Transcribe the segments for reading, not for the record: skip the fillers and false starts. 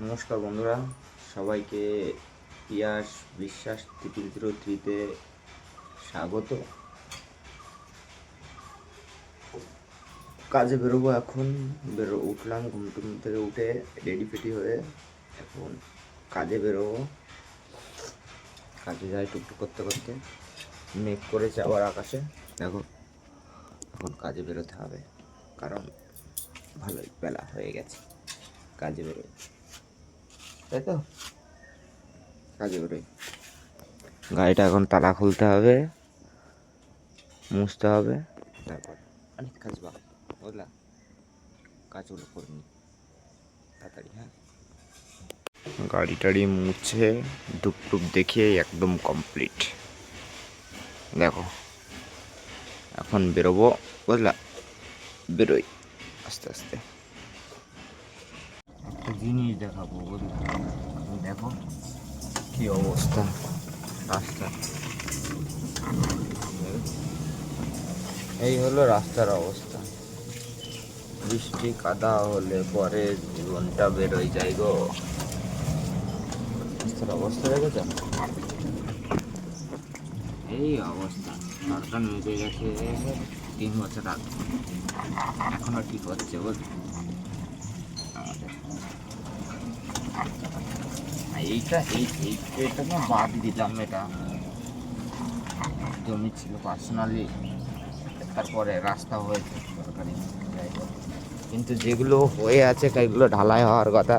নমস্কার বন্ধুরা, সবাইকে পিয়াস বিশ্বাস 003-তে স্বাগত। কাজে বেরোবো এখন। উঠলাম ঘুম টুম থেকে, উঠে রেডি ফেডি হয়ে এখন কাজে বেরোবো। কাজে যাই টুকটুক করতে করতে, মেঘ করেছে আবার আকাশে। দেখো, এখন কাজে বেরোতে হবে, কারণ ভালোই বেলা হয়ে গেছে। কাজে বেরোই, তাই তো। কাজে বেরোই, গাড়িটা এখন তালা খুলতে হবে, মুছতে হবে, তারপর অনেক কাজ বাকি, বুঝলা। কাজগুলো করে নি তাড়াতাড়ি। হ্যাঁ, গাড়ি টাড়ি মুছে টুকটুক দেখিয়ে একদম কমপ্লিট। দেখো, এখন বেরোবো, বুঝলা। বেরোই আস্তে আস্তে। একটা জিনিস দেখাবো, বুঝলা। দেখো কি অবস্থা রাস্তা। এই হলো রাস্তার অবস্থা। বৃষ্টি কাদা হলে পরে জীবনটা বেরোয় যায় গো। রাস্তার অবস্থা দেখেছ? এই অবস্থা। সরকার মেপে গেছে 3 বছর আগে, এখনো ঠিক হচ্ছে, বুঝলি। আমাদের এইটা না বাদ দিলাম। এটা জমি ছিল পার্সোনালি, তারপরে রাস্তা হয়েছে সরকারি জায়গায়। কিন্তু যেগুলো হয়ে আছে সেগুলো ঢালাই হওয়ার কথা,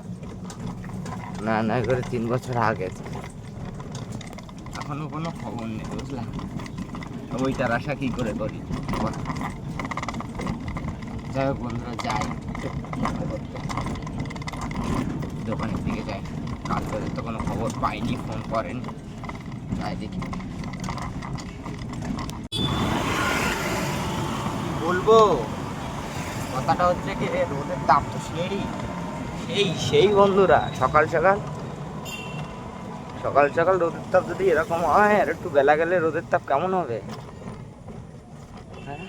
না না করে 3 বছর আগে। এখনো কোনো খবর নেই, বুঝলাম। ওইটার আশা কি করে করি। যাই হোক বন্ধুরা, যাই দোকানের দিকে যাই। কাল তোদের তো কোনো খবর পাইনি, ফোন করেন। যাই দেখি, বলবো। কথাটা হচ্ছে কি, রোদের তাপ তো সেই বন্ধুরা। সকাল সকাল সকাল সকাল রোদের তাপ যদি এরকম হয়, আর একটু বেলা গেলে রোদের তাপ কেমন হবে। হ্যাঁ,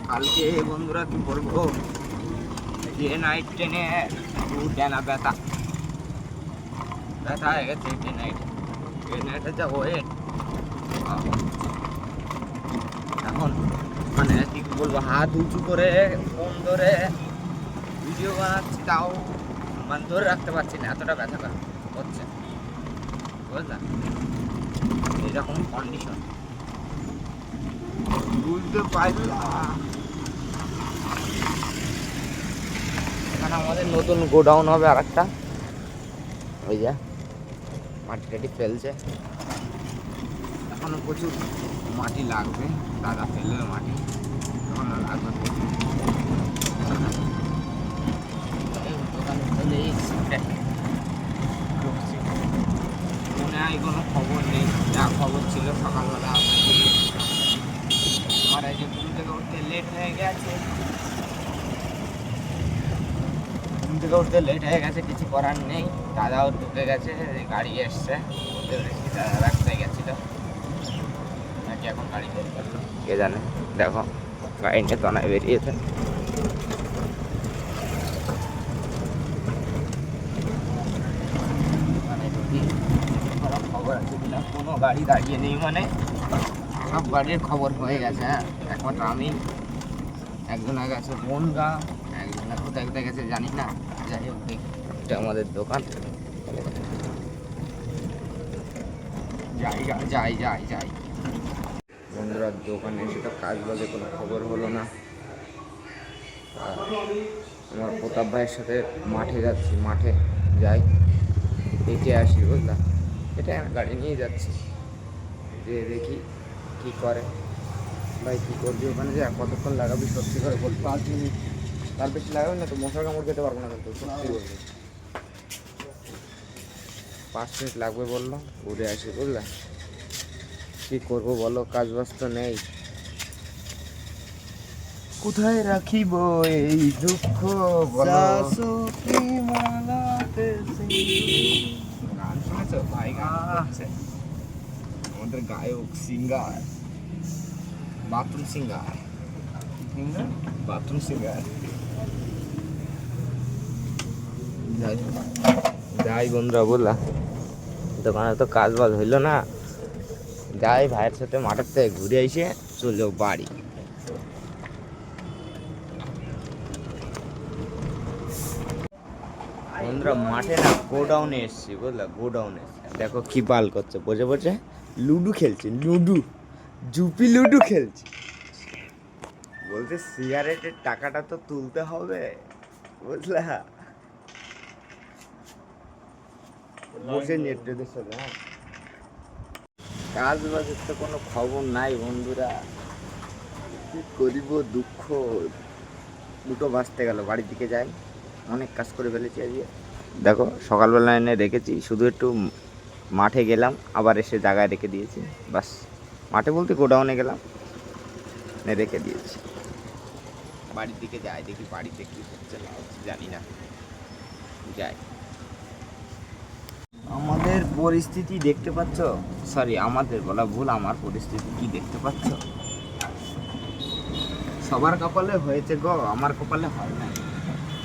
কালকে বন্ধুরা কি বলবো, যে নাইট ট্রেনে ডানা ব্যথা ব্যথা হয়ে গেছে। ট্রেনের যা ওয়েট, এখন মানে কি বলবো, হাত উঁচু করে ফোন ধরে ভিডিও বানাচ্ছি, তাও মানে ধরে রাখতে পারছি না, এতটা ব্যথা হচ্ছে, বুঝলাম। এইরকম কন্ডিশন, বুঝতে পারলাম। এখানে আমাদের নতুন গোডাউন হবে আর একটা। ওই যে মাটি টাটি ফেলছে, এখনো প্রচুর মাটি লাগবে। দাদা ফেলবে মাটি, এখনো লাগবে। দোকানে চলে মনে হয় কোনো খবর নেই। যা খবর ছিল সকালবেলা আমার এই যে ঘুম থেকে উঠতে লেট হয়ে গেছে। কিছু করার নেই। দাদাও ঢুকে গেছে, গাড়ি এসছে। বলতে পেরেছি দাদা রাস্তায় গেছিল নাকি এখন গাড়ি বের করলো, কে জানে। দেখো, গাড়ি নিয়ে তনায় বেরিয়েছে। খবর আছে কিনা, কোনো গাড়ি দাঁড়িয়ে নেই, মানে সব গাড়ির খবর হয়ে গেছে। হ্যাঁ, একমাত্র আমি, একজনে গেছে বনগা, একজনে কোথায় কোথায় গেছে জানি না। যাই হোক, এটা আমাদের দোকান। যাই বন্ধুরা, দোকানে এসে তো কাজ বাজে কোনো খবর হলো না। আমার প্রতাপ ভাইয়ের সাথে মাঠে যাচ্ছি, মাঠে যাই, হেঁটে আসি, বুঝলাম। এটা গাড়ি নিয়ে যাচ্ছি, যে দেখি কি করে। ভাই কী করবি ওখানে, যে কতক্ষণ লাগাবি সত্যি করে বল। 5 মিনিট, তার বেশি লাগাবি না তো, মশার কামড় খেতে পারবো না কিন্তু, সত্যি বলবি। 5 মিনিট লাগবে বললো, ঘুরে আসি, বুঝলা। কী করবো বলো, কাজ বাজ তো নেই। কোথায় রাখিব এই দুঃখ বলো। গান শুনেছো ভাই? গান আছে আমাদের গায়ক, সিঙ্গার, বাথরুম সিঙ্গার। যাই যাই বন্ধুরা, বললা দোকানে তো কাজ বাজ হইলো না, যাই ভাইয়ের সাথে মাঠের থেকে ঘুরে এসে চলো বাড়ি। বন্ধুরা মাঠে না গোডাউনে এসছি, বুঝলা, গোডাউনে দেখো কি পাল করছে, বসে বসে লুডো খেলছে, লুডো জুপি লুডো খেলছে। বলছে সিগারেটের টাকাটা তো তুলতে হবে, বুঝলা, বসে নেটদের সাথে। হ্যাঁ, কাজ বাজের তো কোনো খবর নাই বন্ধুরা, কি করিব, দুঃখ। 2টো বাজতে গেল, বাড়ির দিকে যাই, অনেক কাজ করে ফেলেছি আজকে। দেখো সকালবেলা এনে রেখেছি, শুধু একটু মাঠে গেলাম, আবার এসে জায়গায় রেখে দিয়েছি, বাস। মাঠে বলতে গোডাউনে গেলাম, রেখে দিয়েছি। বাড়ির দিকে যাই, দেখি বাড়িতে কি হচ্ছে না হচ্ছে জানি না, যাই। আমাদের পরিস্থিতি দেখতে পাচ্ছ, সরি আমাদের বলা ভুল, আমার পরিস্থিতি কি দেখতে পাচ্ছ? সবার কপালে হয়েছে গো, আমার কপালে হয় না,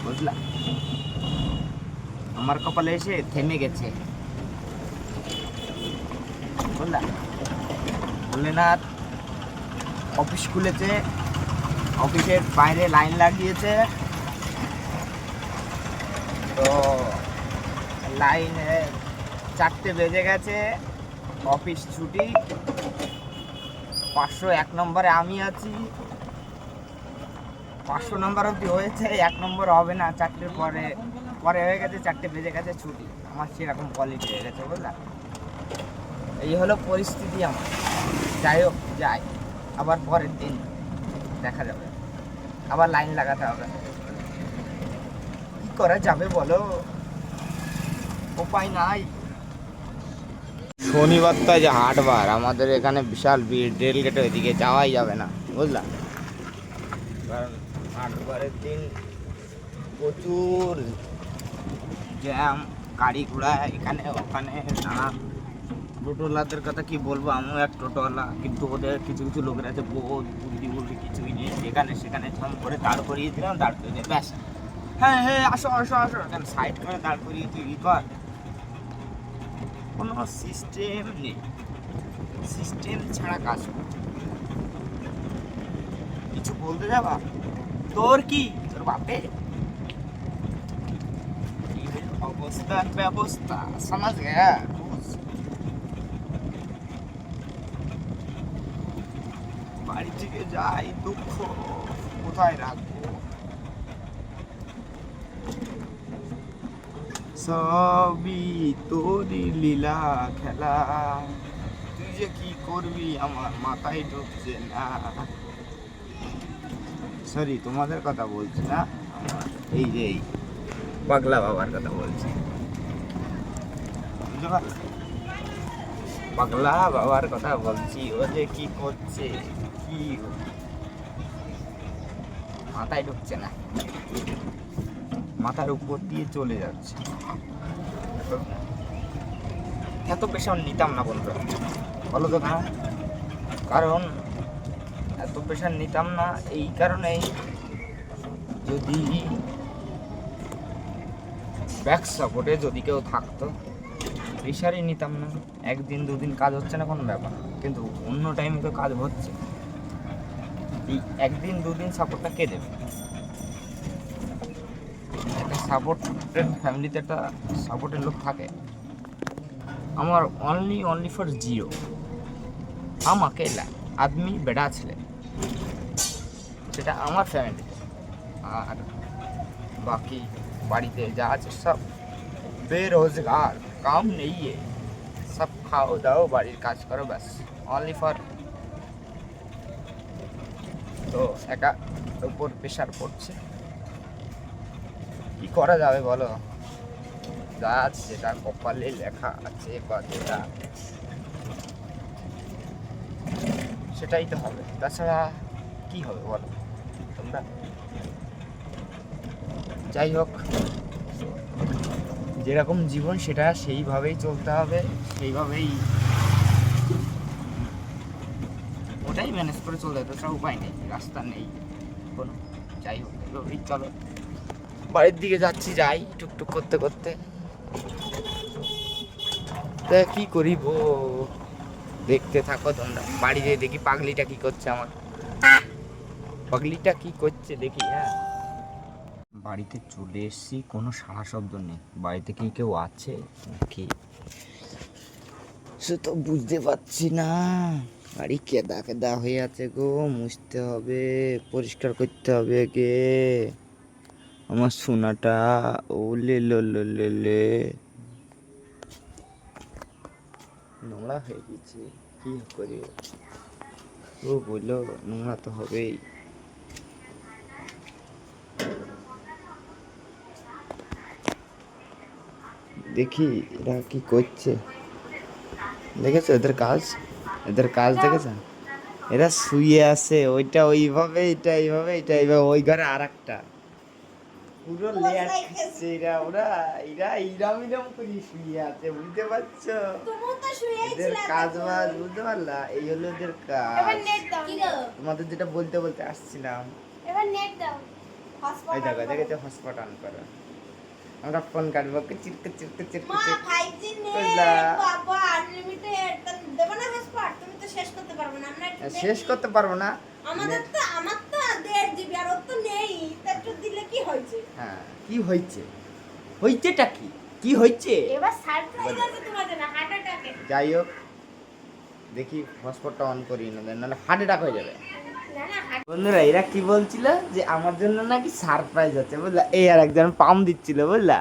বুঝলা। আমার কপালে এসে থেমে গেছে, বুঝলা। ভোলেনাথ অফিস খুলেছে, অফিসের বাইরে লাইন লাগিয়েছে, তো লাইনে 4টে বেজে গেছে, অফিস ছুটি। 501 নম্বরে আমি আছি, 500 নম্বর অবধি হয়েছে, 1 নম্বর হবে না, 4টের পরে পরে হয়ে গেছে, 4টে বেজে গেছে, ছুটি। আমার সেরকম কোয়ালিটি হয়ে গেছে, বুঝলা। এই হলো পরিস্থিতি আমার। যাই হোক, যাই, আবার পরের দিন দেখা যাবে, আবার লাইন লাগাতে হবে। কি করা যাবে বলো, উপায় নাই। শনিবারটা যে হাটবার, আমাদের এখানে বিশাল ভিড়, রেল গেটে ওইদিকে যাওয়াই যাবে না, বুঝলা, কারণ হাটবারের দিন প্রচুর জ্যাম, গাড়ি ঘোড়া এখানে ওখানে। নানা টোটোওয়ালাদের কথা কি বলবো, আমিও এক টোটোওয়ালা, কিন্তু ওদের কিছু কিছু লোকের আছে বহুত বুদ্ধি বুদ্ধি, কিছুই নেই, যেখানে সেখানে ঝম করে দাঁড় করিয়ে দিলাম, দাঁড় করিয়ে ব্যাস, হ্যাঁ হ্যাঁ আসো আসো আসো, কেন সাইড করে দাঁড় করিয়ে তুই ই কর। কোনো সিস্টেম নেই, সিস্টেম ছাড়া কাজ করছে। কিছু বলতে যাবা, তোর কি, তোর বাপে অবস্থা ব্যবস্থা সমাজ গয়া। বাড়ি থেকে যাই, দুঃখ কোথায় রাখবো, সবই তোরই লীলা খেলা, তুই যে কি করবি আমার মাথায় ঢুকছে না। সরি তোমাদের কথা বলছি না, এই যে পাগলা বাবার কথা বলছি, বুঝতে পারছো, পাগলা বাবার কথা বলছি। ও যে কি করছে, কি মাথায় ঢুকছে না, মাথার উপর দিয়ে চলে যাচ্ছে। এত প্রেশার নিতাম না বন্ধুরা, বলো তো না, কারণ এত প্রেশার নিতাম না এই কারণেই, যদি ব্যাক সাপোর্টে যদি কেউ থাকতো, প্রেশারই নিতাম না। 1 দিন 2 দিন কাজ হচ্ছে না কোনো ব্যাপার, কিন্তু অন্য টাইমে তো কাজ হচ্ছে, এই 1 দিন 2 দিন সাপোর্টটা কে দেবে? একটা সাপোর্টের ফ্যামিলিতে একটা সাপোর্টের লোক থাকে। আমার অনলি ফর 0, আমাকে আদমি বেড়া ছেলে, সেটা আমার ফ্যামিলিতে। আর বাকি বাড়িতে যা আছে সব বেরোজগার, কাম নেই, সব খাও দাও বাড়ির কাজ করো, ব্যাস, অনলি ফর। তো একা উপর প্রেশার পড়ছে, কি করা যাবে বলো, যা আছে যেটা কপালে লেখা আছে বা যেটা, সেটাই তো হবে, তাছাড়া কি হবে বলো তোমরা। যাই হোক, যেরকম জীবন সেটা সেইভাবেই চলতে হবে, সেইভাবেই ওটাই ম্যানেজ করে চলতে হবে, তাছাড়া উপায় নেই, রাস্তা নেই কোনো। যাই হোক, এইভাবেই চলো, বাড়ির দিকে যাচ্ছি, যাই টুকটুক করতে করতে। তা কি করিব, দেখতে থাকো তোমরা। বাড়িতে দেখি পাগলিটা কি করছে আমার, পাগলিটা কি করছে দেখি। হ্যাঁ, বাড়িতে চলে এসেছি, কোনো সাড়া শব্দ নেই। বাড়িতে কি কেউ আছে নাকি সে তো বুঝতে পারছি না। বাড়ি কেদা কেদা হয়ে আছে গো, মুছতে হবে, পরিষ্কার করতে হবে গে আমার সোনাটা। ও লে লো লো লে লে, নোংরা হয়ে গেছে, কি করি। ও বললো নোংরা তো হবেই। দেখি এরা কি করছে, দেখেছো এদের কাজ, এদের কাজ দেখেছো? এরা শুয়ে আছে, ওইটা ওইভাবে, এটা এইভাবে, এটা এইভাবে। ওই ঘরে আর একটা পুরো লেয়ার খাচ্ছে এরা, ওরা এরা ইরাম ইরাম করে শুয়ে আছে, বুঝতে পারছো? এদের কাজ বাজ বুঝতে পারলা, এই হলো এদের কাজ। তোমাদের যেটা বলতে বলতে আসছিলাম, এই দেখো দেখেছো, হটস্পট অন করো, আমরা ফোন কাটবো চিরকে চিরকে চিরকে শেষ করতে পারবো না। আমাদের তো আমার তো 1.5 জিবি আর ওর তো নেই, একটু দিলে কি হয়েছে? হ্যাঁ, কি হয়েছে, হইছেটা কি, কি হয়েছে? এবার সারপ্রাইজ আছে তোমাদের, না হার্ট অ্যাটাকে। যাই হোক, দেখি হটস্পটটা অন করি, নাহলে হার্ট অ্যাটাক হয়ে যাবে। বন্ধুরা এরা কি বলছিল যে আমার জন্য নাকি সারপ্রাইজ আছে, বুঝলা? এই আর একজন পাম দিচ্ছিল, বুঝলা?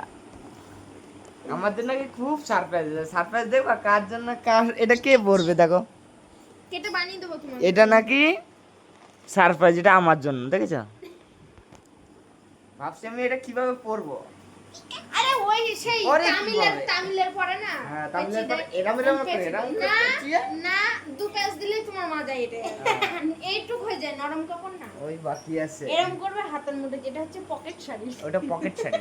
আমার জন্য নাকি খুব সারপ্রাইজ আছে। সারপ্রাইজ দেখবা কার জন্য, কার এটা কে পড়বে দেখো, কেটে বানিয়ে দেবো তোমার। এটা নাকি সারপ্রাইজ, এটা আমার জন্য, দেখেছো? ভাবছি আমি এটা কিভাবে পড়বো। আরে ওই সেই ওরে তামিলের পরে না, হ্যাঁ তামিলের পরে এরম এরম করে এরম করে পেঁচিয়ে। না 2 পেজ দিলে তোমার মজা এটা। এইটুক হয়ে যায়, নরম কাপড় না, ওই বাকি আছে, এরকম করবে হাতের মধ্যে, যেটা হচ্ছে পকেট শাড়ি। ওটা পকেট শাড়ি।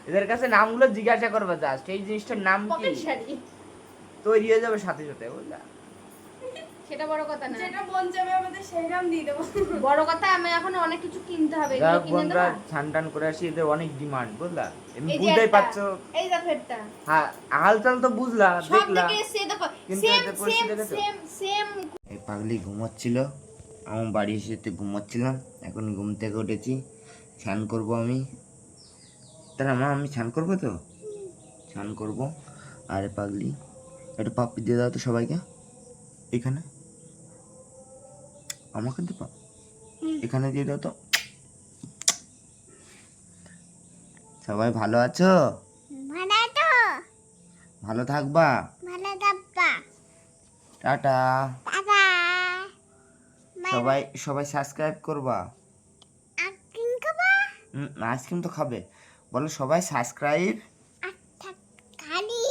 এদের কাছে নামগুলো জিজ্ঞাসা করবে, জাস্ট এই জিনিসটার নাম কি, পকেট শাড়ি তৈরি হয়ে যাবে সাথে সাথে, বুঝলা? সেটা বড় কথা না, যেটা মন যাবে আমাদের সেই নাম দিয়ে দেবো। বড় কথা আমি এখন অনেক কিছু কিনতে হবে, যাই এগুলো হোক কিনে বন্ধুরা, দেবো। ছান টান করে আসি, এদের অনেক ডিমান্ড, বুঝলা? এমনি এই যে বুঝতেই একটা, পারছো। এই দেখো এটা হ্যাঁ, হালচাল তো বুঝলা, সব দেখলা, থেকে সে দেখো কিন্তু সেম এদের সেম পরিস্থিতি দেখেছো? Same same. এই পাগলি ঘুমাচ্ছিল, আমার বাড়ি এসে ঘুমাচ্ছিলাম, এখন ঘুম থেকে উঠেছি, স্নান করব আমি। তাহলে মা আমি স্নান করবো তো, স্নান করবো। আরে পাগলি একটু পাপ্পি দিয়ে দাও তো সবাইকে, এখানে আমাকে দেবো, এখানে দিয়ে দাও তো। সবাই ভালো আছো? ভালো তো, ভালো থাকবা, ভালো দাব্বা, টাটা। বাবা সবাই সবাই সাবস্ক্রাইব করবা। আকিন খাবা, আইসক্রিম তো খাবে, বলো সবাই সাবস্ক্রাইব, আচ্ছা খালি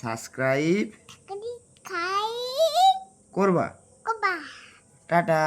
সাবস্ক্রাইব খালি খাই করবা। কবা, টাটা।